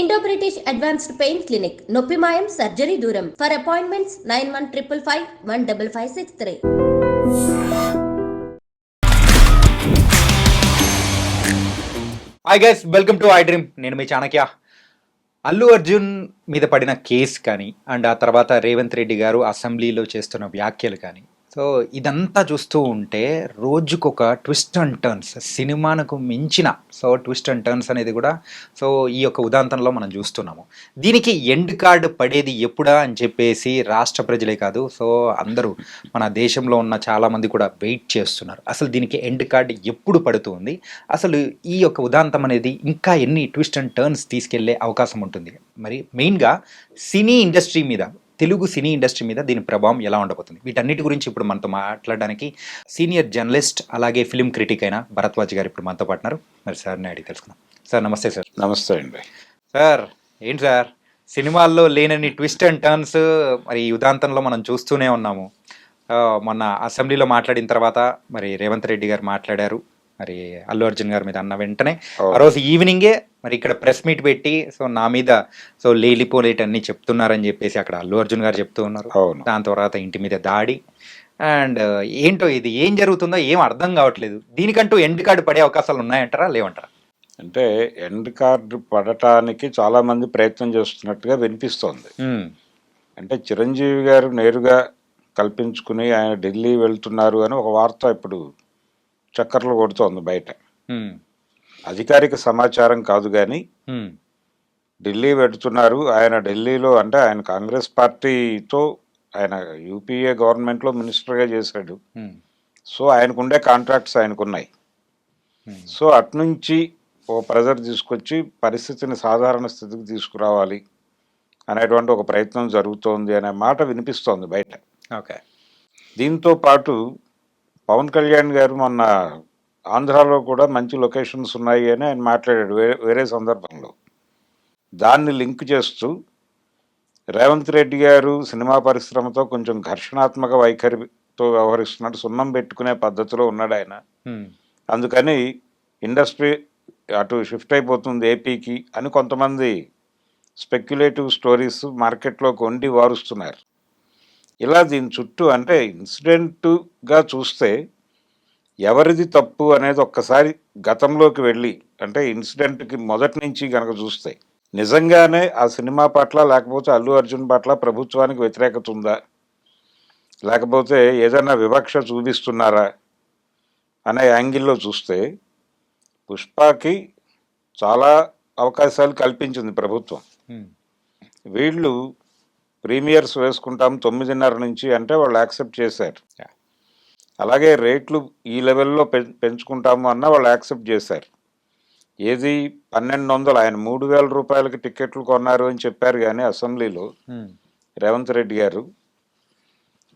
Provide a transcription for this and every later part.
Indo British advanced pain clinic నొప్పి మాయం surgery దూరం for appointments 9155515563. Hi guys, welcome to I dream. నేను మీ చాణక్య. అల్లు అర్జున్ మీద పడిన కేసు కానీ అండ్ ఆ తర్వాత రేవంత్ రెడ్డి గారు అసెంబ్లీలో చేస్తున్న వ్యాఖ్యలు కానీ, సో ఇదంతా చూస్తూ ఉంటే రోజుకొక ట్విస్ట్ అండ్ టర్న్స్, సినిమాకు మించిన ట్విస్ట్ అండ్ టర్న్స్ అనేది కూడా ఈ యొక్క ఉదాంతంలో మనం చూస్తున్నాము. దీనికి ఎండ్ కార్డ్ పడేది ఎప్పుడా అని చెప్పేసి రాష్ట్ర ప్రజలే కాదు, అందరూ మన దేశంలో ఉన్న చాలామంది కూడా వెయిట్ చేస్తున్నారు. అసలు దీనికి ఎండ్ కార్డ్ ఎప్పుడు పడుతుంది, అసలు ఈ యొక్క ఉదాంతం అనేది ఇంకా ఎన్ని ట్విస్ట్ అండ్ టర్న్స్ తీసుకెళ్లే అవకాశం ఉంటుంది, మరి మెయిన్గా సినీ ఇండస్ట్రీ మీద, తెలుగు సినీ ఇండస్ట్రీ మీద దీని ప్రభావం ఎలా ఉండబోతుంది, వీటన్నిటి గురించి ఇప్పుడు మనతో మాట్లాడడానికి సీనియర్ జర్నలిస్ట్ అలాగే ఫిల్మ్ క్రిటిక్ అయిన భరద్వాజ్ గారు ఇప్పుడు మనతో పాటున్నారు. మరి సార్ని అడిగి తెలుసుకుందాం. సార్ నమస్తే. సార్ నమస్తే అండి. సార్ ఏంటి సార్, సినిమాల్లో లేనన్ని ట్విస్ట్ అండ్ టర్న్స్ మరి ఈ ఉదాంతంలో మనం చూస్తూనే ఉన్నాము. మొన్న అసెంబ్లీలో మాట్లాడిన తర్వాత మరి రేవంత్ రెడ్డి గారు మాట్లాడారు, మరి అల్లు అర్జున్ గారి మీద అన్న వెంటనే ఆ రోజు ఈవినింగే మరి ఇక్కడ ప్రెస్ మీట్ పెట్టి నా మీద లేలిపోలేట్ అన్ని చెప్తున్నారని చెప్పేసి అక్కడ అల్లు అర్జున్ గారు చెప్తూ ఉన్నారు. దాని తర్వాత ఇంటి మీద దాడి అండ్ ఏంటో ఇది ఏం జరుగుతుందో ఏం అర్థం కావట్లేదు. దీనికంటూ ఎండ్ కార్డు పడే అవకాశాలు ఉన్నాయంటారా లేవంటారా? అంటే ఎండ్ కార్డు పడటానికి చాలా మంది ప్రయత్నం చేస్తున్నట్టుగా వినిపిస్తోంది. అంటే చిరంజీవి గారు నేరుగా కల్పించుకుని ఆయన ఢిల్లీ వెళ్తున్నారు అని ఒక వార్త ఇప్పుడు చక్కర్లు కొడుతోంది బయట. అధికారిక సమాచారం కాదు కానీ ఢిల్లీ వెళ్తున్నారు ఆయన. ఢిల్లీలో అంటే ఆయన కాంగ్రెస్ పార్టీతో ఆయన యూపీఏ గవర్నమెంట్లో మినిస్టర్గా చేశాడు. సో ఆయనకుండే కాంట్రాక్ట్స్ ఆయనకున్నాయి. సో అట్నుంచి ఓ ప్రెజర్ తీసుకొచ్చి పరిస్థితిని సాధారణ స్థితికి తీసుకురావాలి అనేటువంటి ఒక ప్రయత్నం జరుగుతోంది అనే మాట వినిపిస్తోంది బయట. ఓకే. దీంతో పాటు పవన్ కళ్యాణ్ గారు మొన్న ఆంధ్రాలో కూడా మంచి లొకేషన్స్ ఉన్నాయి అని ఆయన మాట్లాడాడు వేరే సందర్భంలో. దాన్ని లింక్ చేస్తూ రేవంత్ రెడ్డి గారు సినిమా పరిశ్రమతో కొంచెం ఘర్షణాత్మక వైఖరితో వ్యవహరిస్తున్నాడు, సున్నం పెట్టుకునే పద్ధతిలో ఉన్నాడు ఆయన. అందుకని ఇండస్ట్రీ అటు షిఫ్ట్ అయిపోతుంది ఏపీకి అని కొంతమంది స్పెక్యులేటివ్ స్టోరీస్ మార్కెట్లోకి వండి వారుస్తున్నారు. ఇలా దీని చుట్టూ అంటే ఇన్సిడెంట్గా చూస్తే ఎవరిది తప్పు అనేది ఒక్కసారి గతంలోకి వెళ్ళి, అంటే ఇన్సిడెంట్కి మొదటి నుంచి కనుక చూస్తే నిజంగానే ఆ సినిమా పట్ల లేకపోతే అల్లు అర్జున్ పట్ల ప్రభుత్వానికి వ్యతిరేకత ఉందా, లేకపోతే ఏదైనా వివక్ష చూపిస్తున్నారా అనే యాంగిల్లో చూస్తే పుష్పకి చాలా అవకాశాలు కల్పించింది ప్రభుత్వం. వీళ్ళు ప్రీమియర్స్ వేసుకుంటాం 9:30 నుంచి అంటే వాళ్ళు యాక్సెప్ట్ చేశారు. అలాగే రేట్లు ఈ లెవెల్లో పెంచుకుంటాము అన్న వాళ్ళు యాక్సెప్ట్ చేశారు. ఏది 1200, ఆయన 3000 రూపాయలకి టికెట్లు కొన్నారు అని చెప్పారు కానీ అసెంబ్లీలో రేవంత్ రెడ్డి గారు.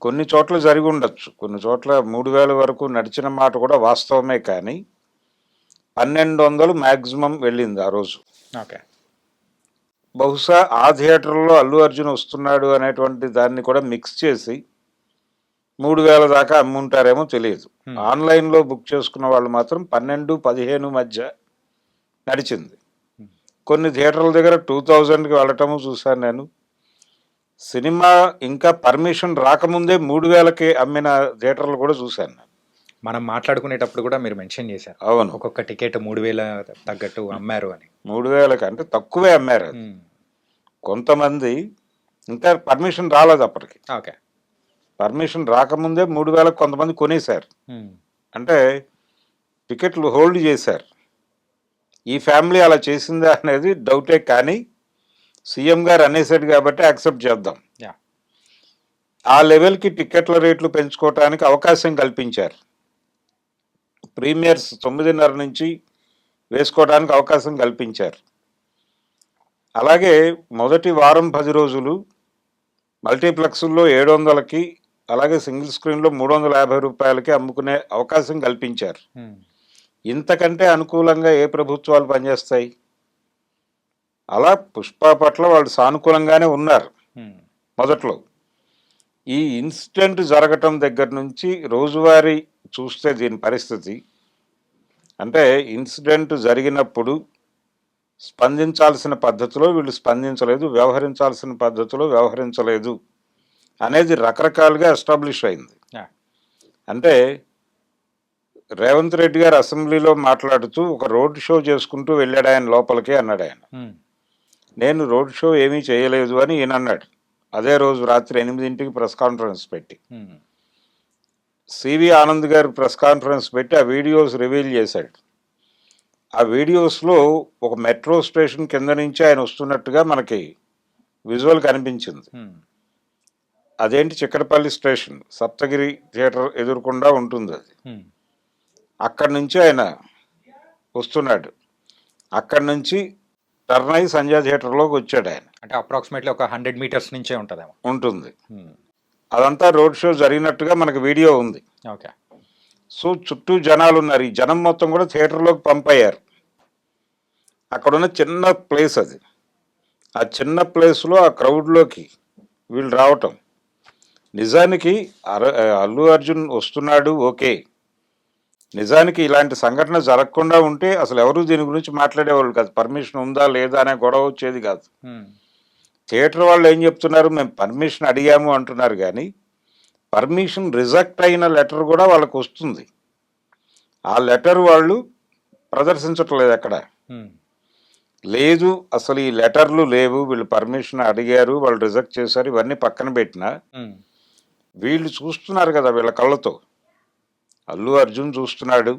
కొన్ని చోట్ల జరిగి ఉండొచ్చు, కొన్ని చోట్ల 3000 వరకు నడిచిన మాట కూడా వాస్తవమే, కానీ 1200 మ్యాక్సిమం వెళ్ళింది ఆ రోజు. ఓకే. బహుశా ఆ థియేటర్లో అల్లు అర్జున్ వస్తున్నాడు అనేటువంటి దాన్ని కూడా మిక్స్ చేసి 3000 దాకా అమ్ముంటారేమో తెలియదు. ఆన్లైన్లో బుక్ చేసుకున్న వాళ్ళు మాత్రం 12-15 మధ్య నడిచింది. కొన్ని థియేటర్ల దగ్గర 2000కి వెళ్ళటము చూశాను నేను. సినిమా ఇంకా పర్మిషన్ రాకముందే 3000కి అమ్మిన థియేటర్లు కూడా చూశాను నేను. మనం మాట్లాడుకునేటప్పుడు కూడా మీరు మెన్షన్ చేశారు, అవును, ఒక్కొక్క టికెట్ 3000 తగ్గట్టు అమ్మారు అని. 3000కి అంటే తక్కువే అమ్మారు. కొంతమంది ఇంకా పర్మిషన్ రాలేదు అప్పటికి. ఓకే. పర్మిషన్ రాకముందే 3000కి కొంతమంది కొనేశారు. అంటే టికెట్లు హోల్డ్ చేశారు. ఈ ఫ్యామిలీ అలా చేసిందా అనేది డౌటే, కానీ సీఎం గారు అనేసాడు కాబట్టి యాక్సెప్ట్ చేద్దాం. ఆ లెవెల్కి టికెట్ల రేట్లు పెంచుకోవటానికి అవకాశం కల్పించారు. ప్రీమియర్స్ 9:30 నుంచి వేసుకోవడానికి అవకాశం కల్పించారు. అలాగే మొదటి వారం 10 రోజులు మల్టీప్లెక్స్లో 700కి, అలాగే సింగిల్ స్క్రీన్లో 350 రూపాయలకి అమ్ముకునే అవకాశం కల్పించారు. ఇంతకంటే అనుకూలంగా ఏ ప్రభుత్వాలు పనిచేస్తాయి? అలా పుష్ప పట్ల వాళ్ళు సానుకూలంగానే ఉన్నారు మొదట్లో. ఈ ఇన్సిడెంట్ జరగటం దగ్గర నుంచి రోజువారీ చూస్తే దీని పరిస్థితి అంటే, ఇన్సిడెంట్ జరిగినప్పుడు స్పందించాల్సిన పద్ధతిలో వీళ్ళు స్పందించలేదు, వ్యవహరించాల్సిన పద్ధతిలో వ్యవహరించలేదు అనేది రకరకాలుగా ఎస్టాబ్లిష్ అయింది. Yeah. అంటే రేవంత్ రెడ్డి గారు అసెంబ్లీలో మాట్లాడుతూ ఒక రోడ్ షో చేసుకుంటూ వెళ్ళాడు ఆయన లోపలికి అన్నాడు ఆయన. నేను రోడ్ షో ఏమీ చేయలేదు అని ఈయన అన్నాడు. అదే రోజు రాత్రి 8 ప్రెస్ కాన్ఫరెన్స్ పెట్టి సివి ఆనంద్ గారు ప్రెస్ కాన్ఫరెన్స్ పెట్టి ఆ వీడియోస్ రివీల్ చేశాడు. ఆ వీడియోస్లో ఒక మెట్రో స్టేషన్ కింద నుంచి ఆయన వస్తున్నట్టుగా మనకి విజువల్ కనిపించింది. అదేంటి చిక్కడపల్లి స్టేషన్, సప్తగిరి థియేటర్ ఎదురుకుండా ఉంటుంది అది. అక్కడి నుంచి ఆయన వస్తున్నాడు. అక్కడి నుంచి టర్న్ అయి సంజయ్ థియేటర్లోకి వచ్చాడు ఆయన. అంటే అప్రాక్సిమేట్లీ ఒక 100 మీటర్స్ నుంచే ఉంటుందేమో. ఉంటుంది. అదంతా రోడ్ షో జరిగినట్టుగా మనకు వీడియో ఉంది. ఓకే. సో చుట్టూ జనాలు ఉన్నారు. ఈ జనం మొత్తం కూడా థియేటర్లోకి పంపయ్యారు. అక్కడున్న చిన్న ప్లేస్ అది. ఆ చిన్న ప్లేస్లో ఆ క్రౌడ్లోకి వీళ్ళు రావటం, నిజానికి అల్లు అర్జున్ వస్తున్నాడు ఓకే, నిజానికి ఇలాంటి సంఘటన జరగకుండా ఉంటే అసలు ఎవరు దీని గురించి మాట్లాడేవాళ్ళు కాదు. పర్మిషన్ ఉందా లేదా అనే గొడవ వచ్చేది కాదు. థియేటర్ వాళ్ళు ఏం చెప్తున్నారు, మేము పర్మిషన్ అడిగాము అంటున్నారు, కానీ పర్మిషన్ రిజెక్ట్ అయిన లెటర్ కూడా వాళ్ళకు వస్తుంది. ఆ లెటర్ వాళ్ళు ప్రదర్శించట్లేదు ఎక్కడ. లేదు అసలు ఈ లెటర్లు లేవు, వీళ్ళు పర్మిషన్ అడిగారు, వాళ్ళు రిజెక్ట్ చేశారు, ఇవన్నీ పక్కన పెట్టినా వీళ్ళు చూస్తున్నారు కదా వీళ్ళ కళ్ళతో. అల్లు అర్జున్ చూస్తున్నాడు,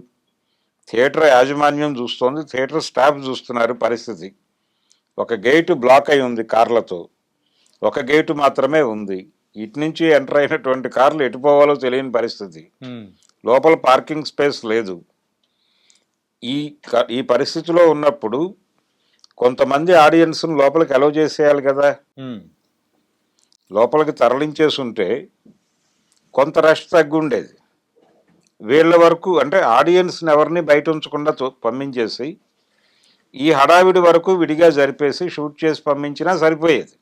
థియేటర్ యాజమాన్యం చూస్తోంది, థియేటర్ స్టాఫ్ చూస్తున్నారు పరిస్థితి. ఒక గేటు బ్లాక్ అయి ఉంది కార్లతో, ఒక గేటు మాత్రమే ఉంది. ఇటు నుంచి ఎంటర్ అయినటువంటి కార్లు ఎటు పోవాలో తెలియని పరిస్థితి. లోపల పార్కింగ్ స్పేస్ లేదు. ఈ పరిస్థితిలో ఉన్నప్పుడు కొంతమంది ఆడియన్స్ను లోపలికి అలౌ చేసేయాలి కదా. లోపలికి తరలించేసి ఉంటే కొంత రష్ తగ్గి ఉండేది. వీళ్ళ వరకు అంటే ఆడియన్స్ని ఎవరిని బయట ఉంచకుండా పంపించేసి ఈ హడావిడి వరకు విడిగా జరిపేసి షూట్ చేసి పంపించినా సరిపోయేది.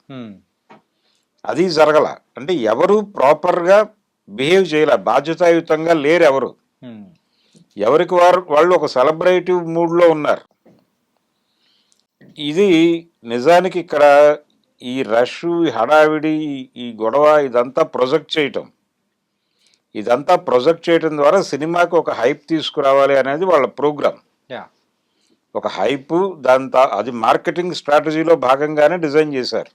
అది జరగల. అంటే ఎవరు ప్రాపర్గా బిహేవ్ చేయలే, బాధ్యతాయుతంగా లేరు ఎవరు. ఎవరికి వాళ్ళు ఒక సెలబ్రేటివ్ మూడ్లో ఉన్నారు. ఇది నిజానికి ఇక్కడ ఈ రష్, ఈ హడావిడి, ఈ గొడవ ఇదంతా ప్రొజెక్ట్ చేయటం ద్వారా సినిమాకి ఒక హైప్ తీసుకురావాలి అనేది వాళ్ళ ప్రోగ్రామ్. ఒక హైప్, అది మార్కెటింగ్ స్ట్రాటజీలో భాగంగానే డిజైన్ చేశారు.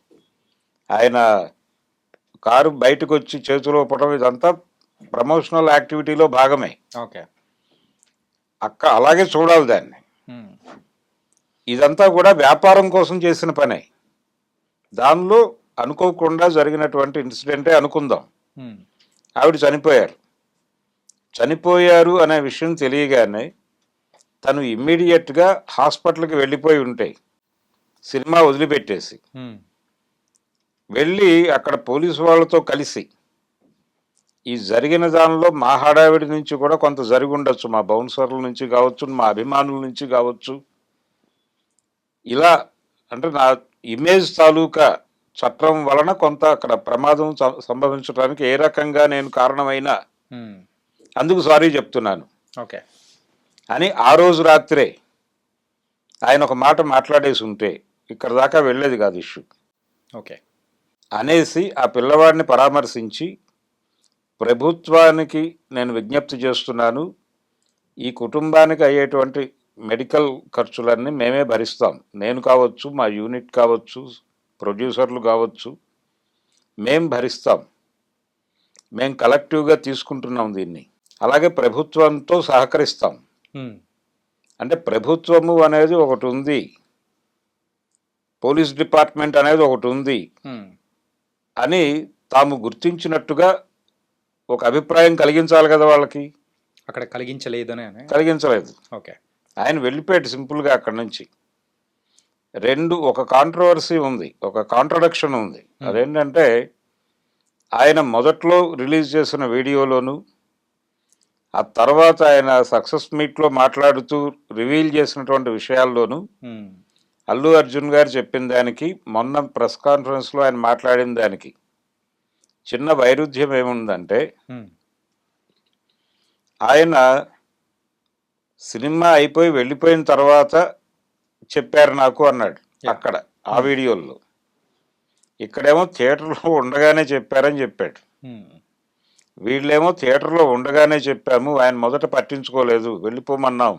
ఆయన కారు బయటకు వచ్చి చేతిలో పడడం ఇదంతా ప్రమోషనల్ యాక్టివిటీలో భాగమే. ఓకే, అలాగే చూడాలి దాన్ని. ఇదంతా కూడా వ్యాపారం కోసం చేసిన పనే. దానిలో అనుకోకుండా జరిగినటువంటి ఇన్సిడెంటే అనుకుందాం. ఆవిడ చనిపోయారు అనే విషయం తెలియగానే తను ఇమ్మీడియట్గా హాస్పిటల్కి వెళ్ళిపోయి ఉంటే, సినిమా వదిలిపెట్టేసి వెళ్ళి అక్కడ పోలీసు వాళ్ళతో కలిసి ఈ జరిగిన దానిలో మా హడావిడి నుంచి కూడా కొంత జరిగి ఉండొచ్చు, మా బౌన్సర్ల నుంచి కావచ్చు, మా అభిమానుల నుంచి కావచ్చు. ఇలా అంటే నా ఇమేజ్ తాలూకా చట్టం వలన కొంత అక్కడ ప్రమాదం సంభవించడానికి ఏ రకంగా నేను కారణమైనా అందుకు సారీ చెప్తున్నాను ఓకే అని ఆ రోజు రాత్రే ఆయన ఒక మాట మాట్లాడేసి ఉంటే ఇక్కడ దాకా వెళ్ళేది కాదు ఇష్యూ. ఓకే అనేసి ఆ పిల్లవాడిని పరామర్శించి, ప్రభుత్వానికి నేను విజ్ఞప్తి చేస్తున్నాను, ఈ కుటుంబానికి అయ్యేటువంటి మెడికల్ ఖర్చులన్నీ మేమే భరిస్తాం, నేను కావచ్చు, మా యూనిట్ కావచ్చు, ప్రొడ్యూసర్లు కావచ్చు, మేం భరిస్తాం, మేం కలెక్టివ్గా తీసుకుంటున్నాం దీన్ని, అలాగే ప్రభుత్వంతో సహకరిస్తాం. అంటే ప్రభుత్వము అనేది ఒకటి ఉంది, పోలీస్ డిపార్ట్మెంట్ అనేది ఒకటి ఉంది అని తాము గుర్తించినట్టుగా ఒక అభిప్రాయం కలిగించాలి కదా వాళ్ళకి. అక్కడ కలిగించలేదు. ఓకే, ఆయన వెళ్ళిపోయాడు సింపుల్గా అక్కడి నుంచి. ఒక కాంట్రవర్సీ ఉంది, ఒక కాంట్రడిక్షన్ ఉంది. అదేంటంటే ఆయన మొదట్లో రిలీజ్ చేసిన వీడియోలోను, ఆ తర్వాత ఆయన సక్సెస్ మీట్లో మాట్లాడుతూ రివీల్ చేసినటువంటి విషయాల్లోనూ అల్లు అర్జున్ గారు చెప్పిన దానికి, మొన్న ప్రెస్ కాన్ఫరెన్స్లో ఆయన మాట్లాడిన దానికి చిన్న వైరుధ్యం ఏముందంటే, ఆయన సినిమా అయిపోయి వెళ్ళిపోయిన తర్వాత చెప్పారు నాకు అన్నాడు Yeah. అక్కడ ఆ వీడియోలో. ఇక్కడేమో థియేటర్లో ఉండగానే చెప్పారని చెప్పాడు. వీళ్ళేమో థియేటర్లో ఉండగానే చెప్పాము, ఆయన మొదట పట్టించుకోలేదు, వెళ్ళిపోమన్నాం,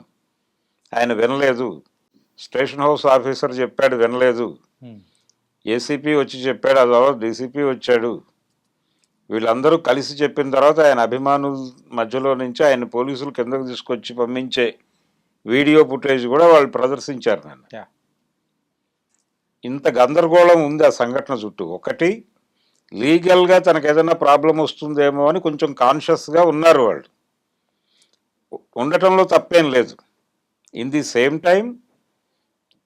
ఆయన వినలేదు, స్టేషన్ హౌస్ ఆఫీసర్ చెప్పాడు వినలేదు, ఏసీపీ వచ్చి చెప్పాడు, ఆ తర్వాత డీసీపీ వచ్చాడు, వీళ్ళందరూ కలిసి చెప్పిన తర్వాత ఆయన అభిమానుల మధ్యలో నుంచి ఆయన పోలీసులు కిందకు తీసుకొచ్చి పంపించే వీడియో ఫుటేజ్ కూడా వాళ్ళు ప్రదర్శించారు నన్ను. Yeah. ఇంత గందరగోళం ఉంది ఆ సంఘటన చుట్టూ. ఒకటి, లీగల్గా తనకు ఏదైనా ప్రాబ్లం వస్తుందేమో అని కొంచెం కాన్షియస్గా ఉన్నారు వాళ్ళు, ఉండటంలో తప్పేం లేదు. ఇన్ ది సేమ్ టైం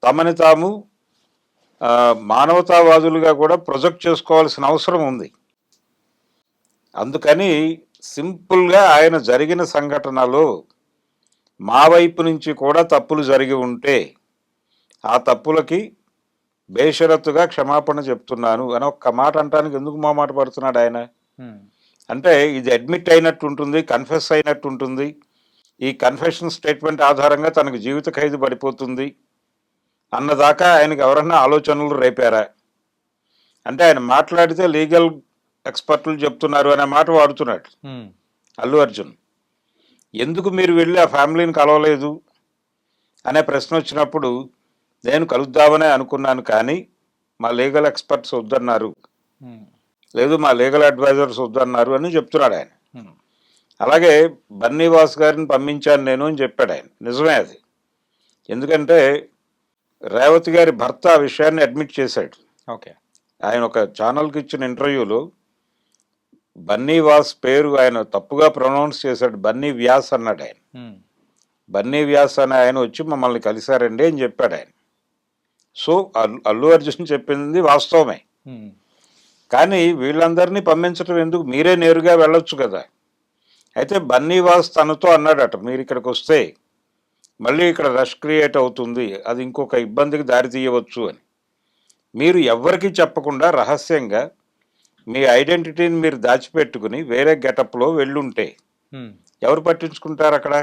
తమని తాము మానవతావాదులుగా కూడా ప్రొజెక్ట్ చేసుకోవాల్సిన అవసరం ఉంది. అందుకని సింపుల్గా ఆయన జరిగిన సంఘటనలో మా వైపు నుంచి కూడా తప్పులు జరిగి ఉంటే ఆ తప్పులకి బేషరతుగా క్షమాపణ చెప్తున్నాను అని ఒక్క మాట అంటానికి ఎందుకు మాట పడుతున్నాడు ఆయన? అంటే ఇది అడ్మిట్ అయినట్టు ఉంటుంది, కన్ఫెస్ అయినట్టు ఉంటుంది, ఈ కన్ఫెషన్ స్టేట్మెంట్ ఆధారంగా తనకు జీవిత ఖైదు పడిపోతుంది అన్నదాకా ఆయనకు ఎవరన్నా ఆలోచనలు రేపారా? అంటే ఆయన మాట్లాడితే లీగల్ ఎక్స్పర్ట్లు చెప్తున్నారు అనే మాట వాడుతున్నాడు అల్లు అర్జున్. ఎందుకు మీరు వెళ్ళి ఆ ఫ్యామిలీని కలవలేదు అనే ప్రశ్న వచ్చినప్పుడు నేను కలుద్దామనే అనుకున్నాను, కానీ మా లీగల్ ఎక్స్పర్ట్స్ వద్దన్నారు, లేదు మా లీగల్ అడ్వైజర్స్ వద్దన్నారు అని చెప్తున్నాడు ఆయన. అలాగే బన్నీవాస్ గారిని పంపించాను నేను అని చెప్పాడు ఆయన. నిజమే అది. ఎందుకంటే రేవతి గారి భర్త ఆ విషయాన్ని అడ్మిట్ చేశాడు. ఓకే. ఆయన ఒక ఛానల్కి ఇచ్చిన ఇంటర్వ్యూలో బన్నీవాస్ పేరు ఆయన తప్పుగా ప్రొనౌన్స్ చేశాడు, బన్నీ వ్యాస్ అన్నాడు ఆయన. బన్నీ వ్యాస్ అని ఆయన వచ్చి మమ్మల్ని కలిశారండి అని చెప్పాడు ఆయన. సో అల్లు అర్జున్ చెప్పింది వాస్తవమే, కానీ వీళ్ళందరినీ పంపించడం ఎందుకు, మీరే నేరుగా వెళ్ళొచ్చు కదా. అయితే బన్నీవాస్ తనతో అన్నాడట, మీరు ఇక్కడికి వస్తే మళ్ళీ ఇక్కడ రష్ క్రియేట్ అవుతుంది, అది ఇంకొక ఇబ్బందికి దారి తీయవచ్చు అని. మీరు ఎవ్వరికీ చెప్పకుండా రహస్యంగా మీ ఐడెంటిటీని మీరు దాచిపెట్టుకుని వేరే గెటప్లో వెళ్ళుంటే ఎవరు పట్టించుకుంటారు? అక్కడ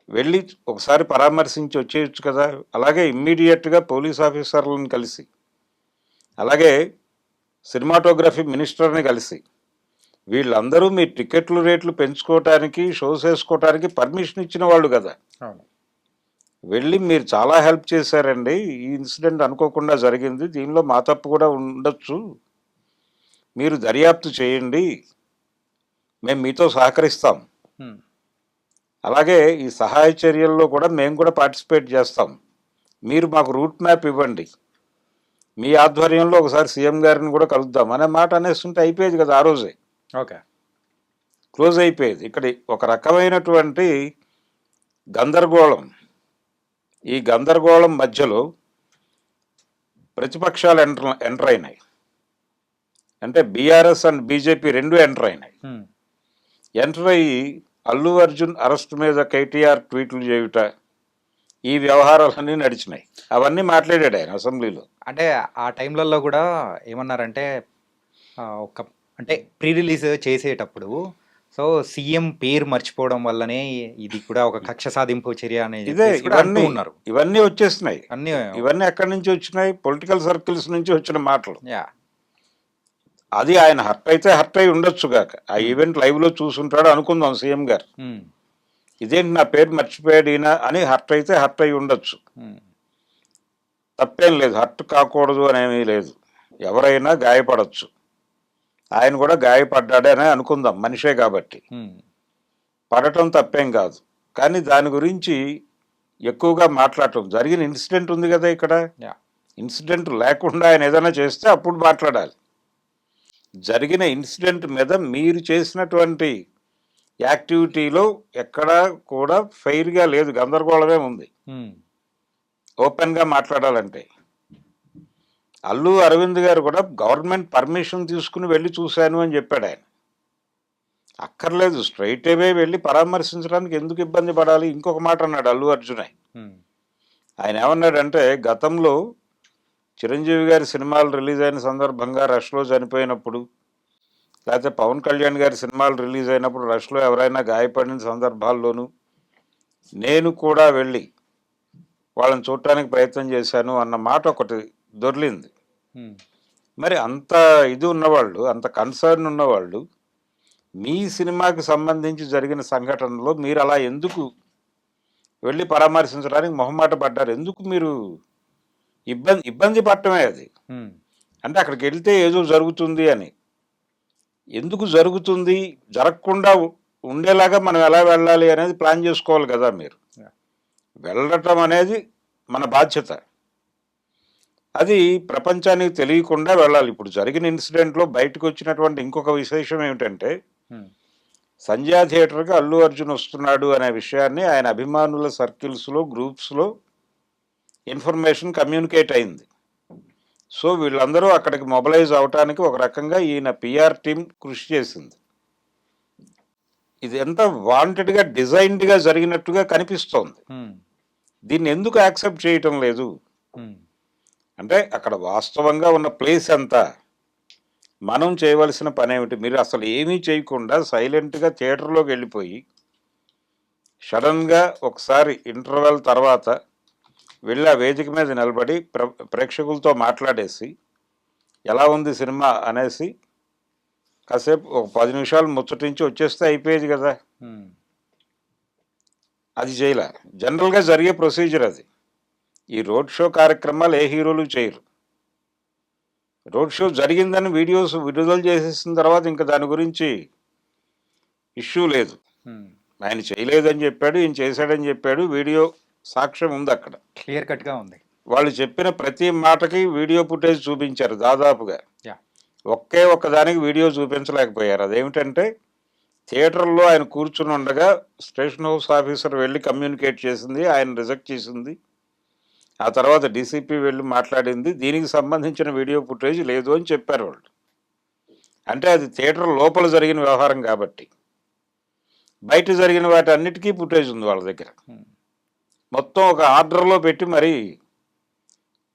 వెళ్ళి ఒకసారి పరామర్శించి వచ్చేయచ్చు కదా. అలాగే ఇమ్మీడియట్గా పోలీస్ ఆఫీసర్లను కలిసి, అలాగే సినిమాటోగ్రఫీ మినిస్టర్ని కలిసి, వీళ్ళందరూ మీ టికెట్లు రేట్లు పెంచుకోవటానికి, షోస్ వేసుకోవటానికి పర్మిషన్ ఇచ్చిన వాళ్ళు కదా. వెళ్ళి మీరు చాలా హెల్ప్ చేశారండి, ఈ ఇన్సిడెంట్ అనుకోకుండా జరిగింది, దీనిలో మా తప్పు కూడా ఉండొచ్చు, మీరు దర్యాప్తు చేయండి, మేము మీతో సహకరిస్తాం, అలాగే ఈ సహాయ చర్యల్లో కూడా మేము కూడా పార్టిసిపేట్ చేస్తాం, మీరు మాకు రూట్ మ్యాప్ ఇవ్వండి, మీ ఆధ్వర్యంలో ఒకసారి సీఎం గారిని కూడా కలుద్దాం అనే మాట అనేస్తుంటే అయిపోయేది కదా ఆ రోజే. ఓకే, క్లోజ్ అయిపోయేది. ఇక్కడ ఒక రకమైనటువంటి గందరగోళం. ఈ గందరగోళం మధ్యలో ప్రతిపక్షాలు ఎంటర్ అయినాయి. అంటే బీఆర్ఎస్ అండ్ బీజేపీ రెండు ఎంటర్ అయినాయి. ఎంటర్ అయ్యి అల్లు అర్జున్ అరెస్ట్ మీద కేటీఆర్ ట్వీట్లు చేయుట, ఈ వ్యవహారాలన్నీ నడిచినాయి. అవన్నీ మాట్లాడాడు ఆయన అసెంబ్లీలో. అంటే ఆ టైంలలో కూడా ఏమన్నారంటే అంటే ప్రీ రిలీజ్ చేసేటప్పుడు సో సీఎం పేరు మర్చిపోవడం వల్లనే ఇది కూడా ఒక కక్ష సాధింపు చర్య అనేది ఉన్నారు. ఇవన్నీ వచ్చేస్తున్నాయి. ఇవన్నీ ఎక్కడి నుంచి వచ్చినాయి? పొలిటికల్ సర్కిల్స్ నుంచి వచ్చిన మాటలు. అది ఆయన హర్ట్ అయితే హర్ట్ అయి ఉండొచ్చు గాక, ఆ ఈవెంట్ లైవ్ లో చూసుంటాడు అనుకుందాం సీఎం గారు, ఇదేంటి నా పేరు మర్చిపోయాడు ఈయన అని హర్ట్ అయితే హర్ట్ అయి ఉండొచ్చు. తప్పేం లేదు, హర్ట్ కాకూడదు అనేమీ లేదు, ఎవరైనా గాయపడచ్చు, ఆయన కూడా గాయపడ్డాడే అని అనుకుందాం, మనిషే కాబట్టి పడటం తప్పేం కాదు. కానీ దాని గురించి ఎక్కువగా మాట్లాడటం, జరిగిన ఇన్సిడెంట్ ఉంది కదా ఇక్కడ, ఇన్సిడెంట్ లేకుండా ఆయన ఏదైనా చేస్తే అప్పుడు మాట్లాడాలి. జరిగిన ఇన్సిడెంట్ మీద మీరు చేసినటువంటి యాక్టివిటీలో ఎక్కడా కూడా ఫెయిర్గా లేదు, గందరగోళమే ఉంది. ఓపెన్గా మాట్లాడాలంటే అల్లు అరవింద్ గారు కూడా గవర్నమెంట్ పర్మిషన్ తీసుకుని వెళ్ళి చూశాను అని చెప్పాడు ఆయన. అక్కర్లేదు, స్ట్రైట్ అవే వెళ్ళి పరామర్శించడానికి ఎందుకు ఇబ్బంది పడాలి? ఇంకొక మాట అన్నాడు అల్లు అర్జున్. ఆయన ఏమన్నాడంటే, గతంలో చిరంజీవి గారి సినిమాలు రిలీజ్ అయిన సందర్భంగా రష్లో చనిపోయినప్పుడు, లేకపోతే పవన్ కళ్యాణ్ గారి సినిమాలు రిలీజ్ అయినప్పుడు రష్లో ఎవరైనా గాయపడిన సందర్భాల్లోనూ నేను కూడా వెళ్ళి వాళ్ళని చూడటానికి ప్రయత్నం చేశాను అన్న మాట ఒకటి దొర్లింది. మరి అంత ఇది ఉన్నవాళ్ళు, అంత కన్సర్న్ ఉన్నవాళ్ళు, మీ సినిమాకి సంబంధించి జరిగిన సంఘటనలో మీరు అలా ఎందుకు వెళ్ళి పరామర్శించడానికి మొహమాట పడ్డారు? ఎందుకు మీరు ఇబ్బంది పడటమే అది. అంటే అక్కడికి వెళ్తే ఏదో జరుగుతుంది అని. ఎందుకు జరుగుతుంది, జరగకుండా ఉండేలాగా మనం ఎలా వెళ్ళాలి అనేది ప్లాన్ చేసుకోవాలి కదా మీరు. వెళ్ళటం అనేది మన బాధ్యత. అది ప్రపంచానికి తెలియకుండా వెళ్ళాలి. ఇప్పుడు జరిగిన ఇన్సిడెంట్లో బయటకు వచ్చినటువంటి ఇంకొక విశేషం ఏమిటంటే, సంధ్యా థియేటర్కి అల్లు అర్జున్ వస్తున్నాడు అనే విషయాన్ని ఆయన అభిమానుల సర్కిల్స్లో, గ్రూప్స్లో ఇన్ఫర్మేషన్ కమ్యూనికేట్ అయింది. సో వీళ్ళందరూ అక్కడికి మొబిలైజ్ అవటానికి ఒక రకంగా ఈయన పిఆర్ టీం కృషి చేసింది. ఇది ఎంత వాంటెడ్గా, డిజైన్డ్గా జరిగినట్టుగా కనిపిస్తోంది. దీన్ని ఎందుకు యాక్సెప్ట్ చేయటం లేదు? అంటే అక్కడ వాస్తవంగా ఉన్న ప్లేస్ ఎంత, మనం చేయవలసిన పని ఏమిటి? మీరు అసలు ఏమీ చేయకుండా సైలెంట్గా థియేటర్లోకి వెళ్ళిపోయి సడన్గా ఒకసారి ఇంటర్వెల్ తర్వాత వెళ్ళి ఆ వేదిక మీద నిలబడి ప్రేక్షకులతో మాట్లాడేసి ఎలా ఉంది సినిమా అనేసి కాసేపు ఒక 10 నిమిషాలు ముచ్చటించి వచ్చేస్తే అయిపోయేది కదా. అది చేయలే. జనరల్గా జరిగే ప్రొసీజర్ అది. ఈ రోడ్ షో కార్యక్రమాలు ఏ హీరోలు చేయరు. రోడ్ షో జరిగిందని వీడియోస్ విడుదల చేసేసిన తర్వాత ఇంకా దాని గురించి ఇష్యూ లేదు. ఆయన చేయలేదని చెప్పాడు, ఈయన చేశాడని చెప్పాడు, వీడియో సాక్ష్యం ఉంది, అక్కడ క్లియర్ కట్గా ఉంది. వాళ్ళు చెప్పిన ప్రతి మాటకి వీడియో ఫుటేజ్ చూపించారు దాదాపుగా. ఒక్క దానికి వీడియో చూపించలేకపోయారు. అదేమిటంటే థియేటర్లో ఆయన కూర్చుని ఉండగా స్టేషన్ హౌస్ ఆఫీసర్ వెళ్ళి కమ్యూనికేట్ చేసింది, ఆయన రిజెక్ట్ చేసింది. ఆ తర్వాత డీసీపీ వెళ్ళి మాట్లాడింది, దీనికి సంబంధించిన వీడియో ఫుటేజ్ లేదు అని చెప్పారు వాళ్ళు. అంటే అది థియేటర్ లోపల జరిగిన వ్యవహారం కాబట్టి. బయట జరిగిన వాటి అన్నిటికీ ఫుటేజ్ ఉంది వాళ్ళ దగ్గర. మొత్తం ఒక ఆర్డర్లో పెట్టి మరీ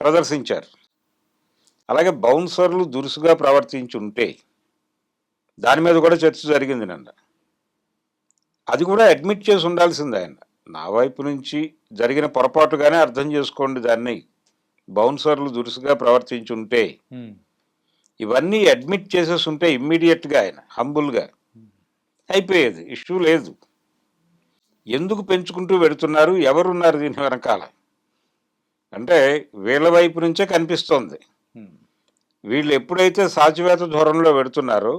ప్రదర్శించారు. అలాగే బౌన్సర్లు దురుసుగా ప్రవర్తించి ఉంటే దాని మీద కూడా చర్చ జరిగింది నిన్న. అది కూడా అడ్మిట్ చేసి ఉండాల్సింది ఆయన. నా వైపు నుంచి జరిగిన పొరపాటుగానే అర్థం చేసుకోండి దాన్ని. బౌన్సర్లు దురుసుగా ప్రవర్తించి ఉంటే ఇవన్నీ అడ్మిట్ చేసేసి ఉంటే ఇమ్మీడియట్గా ఆయన హంబుల్గా అయిపోయేది, ఇష్యూ లేదు. ఎందుకు పెంచుకుంటూ పెడుతున్నారు? ఎవరున్నారు దీని వెనకాల? అంటే వీళ్ళ వైపు నుంచే కనిపిస్తోంది. వీళ్ళు ఎప్పుడైతే సాచివేత ధోరణిలో పెడుతున్నారో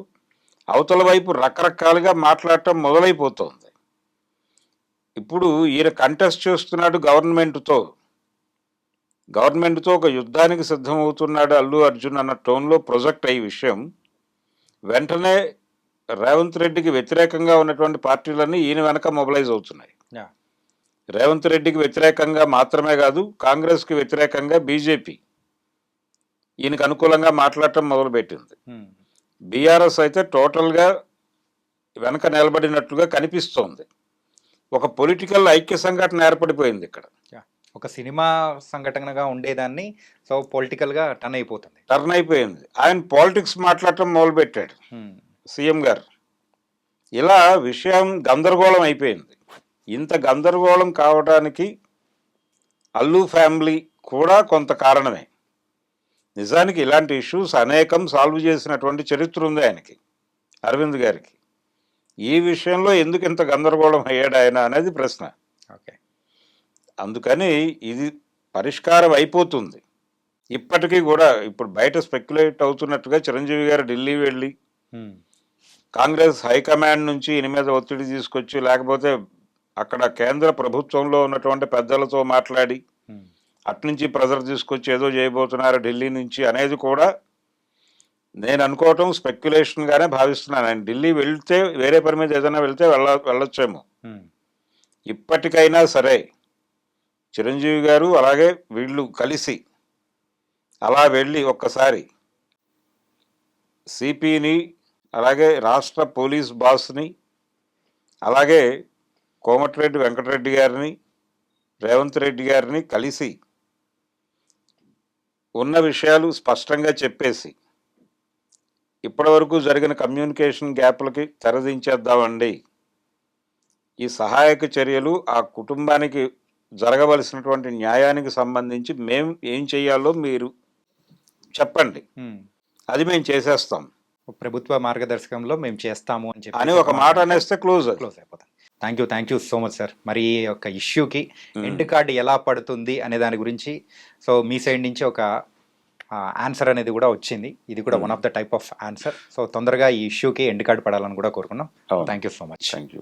అవతల వైపు రకరకాలుగా మాట్లాడటం మొదలైపోతుంది. ఇప్పుడు ఈయన కంటెస్ట్ చేస్తున్నాడు గవర్నమెంట్తో ఒక యుద్ధానికి సిద్ధమవుతున్నాడు అల్లు అర్జున్ అన్న టోన్లో ప్రొజెక్ట్ అయ్యే విషయం వెంటనే రేవంత్ రెడ్డికి వ్యతిరేకంగా ఉన్నటువంటి పార్టీలన్నీ ఈయన వెనక మొబిలైజ్ అవుతున్నాయి. రేవంత్ రెడ్డికి వ్యతిరేకంగా మాత్రమే కాదు, కాంగ్రెస్కి వ్యతిరేకంగా బీజేపీ ఈయనకు అనుకూలంగా మాట్లాడటం మొదలుపెట్టింది. బీఆర్ఎస్ అయితే టోటల్గా వెనక నిలబడినట్లుగా కనిపిస్తోంది. ఒక పొలిటికల్ ఐక్య సంఘటన ఏర్పడిపోయింది ఇక్కడ. ఒక సినిమా సంఘటనగా ఉండేదాన్ని సో పొలిటికల్గా టర్న్ అయిపోయింది. ఆయన పాలిటిక్స్ మాట్లాడటం మొదలుపెట్టాడు సీఎం గారు. ఇలా విషయం గందరగోళం అయిపోయింది. ఇంత గందరగోళం కావడానికి అల్లు ఫ్యామిలీ కూడా కొంత కారణమే. నిజానికి ఇలాంటి ఇష్యూస్ అనేకం సాల్వ్ చేసినటువంటి చరిత్ర ఉంది ఆయనకి, అరవింద్ గారికి. ఈ విషయంలో ఎందుకు ఇంత గందరగోళం అయ్యాడు ఆయన అనేది ప్రశ్న. ఓకే, అందుకని ఇది పరిష్కారం అయిపోతుంది. ఇప్పటికీ కూడా ఇప్పుడు బయట స్పెక్యులేట్ అవుతున్నట్టుగా చిరంజీవి గారు ఢిల్లీ వెళ్ళి కాంగ్రెస్ హైకమాండ్ నుంచి ఈయన మీద ఒత్తిడి తీసుకొచ్చి, లేకపోతే అక్కడ కేంద్ర ప్రభుత్వంలో ఉన్నటువంటి పెద్దలతో మాట్లాడి అట్నుంచి ప్రెజర్ తీసుకొచ్చి ఏదో చేయబోతున్నారు ఢిల్లీ నుంచి అనేది కూడా నేను అనుకోవటం స్పెక్యులేషన్గానే భావిస్తున్నాను. ఆయన ఢిల్లీ వెళ్తే, వేరే పని మీద ఏదైనా వెళ్తే వెళ్ళొచ్చేమో. ఇప్పటికైనా సరే చిరంజీవి గారు అలాగే వీళ్ళు కలిసి అలా వెళ్ళి ఒక్కసారి సిపిని, అలాగే రాష్ట్ర పోలీస్ బాస్ని, అలాగే కోమటిరెడ్డి వెంకటరెడ్డి గారిని, రేవంత్ రెడ్డి గారిని కలిసి ఉన్న విషయాలు స్పష్టంగా చెప్పేసి ఇప్పటివరకు జరిగిన కమ్యూనికేషన్ గ్యాప్లకి తెరదించేద్దామండి. ఈ సహాయక చర్యలు ఆ కుటుంబానికి జరగవలసినటువంటి న్యాయానికి సంబంధించి మేము ఏం చేయాలో మీరు చెప్పండి, అది మేము చేసేస్తాం ప్రభుత్వ మార్గదర్శకంలో మేము చేస్తాము అని చెప్పి అని ఒక మాట అనేస్తే క్లోజ్ అయిపోతాం. Thank you so much sir. మరి ఈ యొక్క ఇష్యూకి ఎండ్ కార్డ్ ఎలా పడుతుంది అనే దాని గురించి సో మీ సైడ్ నుంచి ఒక ఆన్సర్ అనేది కూడా వచ్చింది. ఇది కూడా one of the type of answer. So తొందరగా ఈ ఇష్యూకి ఎండ్ కార్డ్ పడాలని కూడా కోరుకున్నాం. Thank you so much. Thank you.